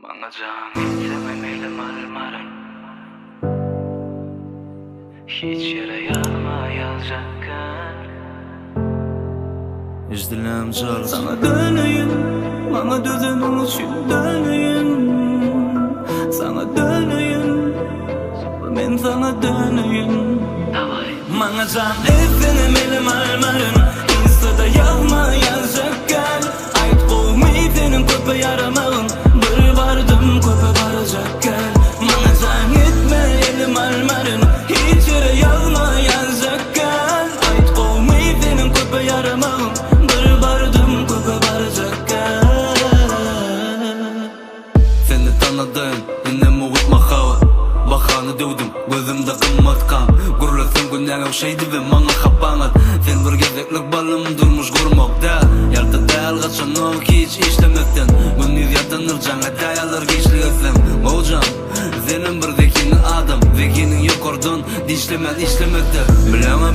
Bana can istememeli marmarın. Hiç yere yağma yazacakken İzdilim çal Sana döneyim, bana düzenin için döneyim. Sana döneyim, ben sana döneyim. Davay. Bana can efendim marmarın. Insta'da yazma yazacakken ait kovmayı köpe yaramağın. Bir vardım köpe varacakken. Bana can etme elim marmarın. Hiç yere yazma yazacakken ait kovmayı köpe yaramağın. Bir vardım köpe varacakken. Seni tanıdın yine muğutma hava. Bakanı dövdüm gözümde kımmat kan. Gurlasın günlerine o şeydi ve bana kapanat. Sen bir gezeklik balım durmuş kurmakta. Yartı değil kaçan o hiç işlemekten. Gündüz yatanır canı dayalar geçliyorsun. Hocam senin bir zekini adam. Zekinin yok oradan dişlemen işlemekte. Bileme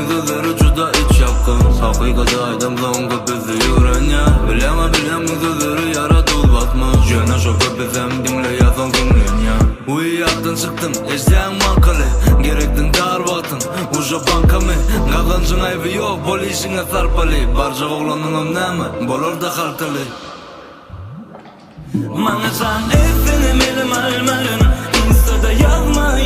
sözleri juda iç yakın. Hakikati aydım zonga bizi yüreğine. Bileme sözleri yaratıl batmış. Jana şoka bizem dinle yazan günlüğün ya. Uyuyaktan çıktın eşdeğen makalı. Gerektin dar vatın uca banka mı? Kazancın ayıbı yok bol işine sarpalı. Barca oğlanın ömnemi bolor da halkalı. Bana can efendim marmarın. Insta'da yazma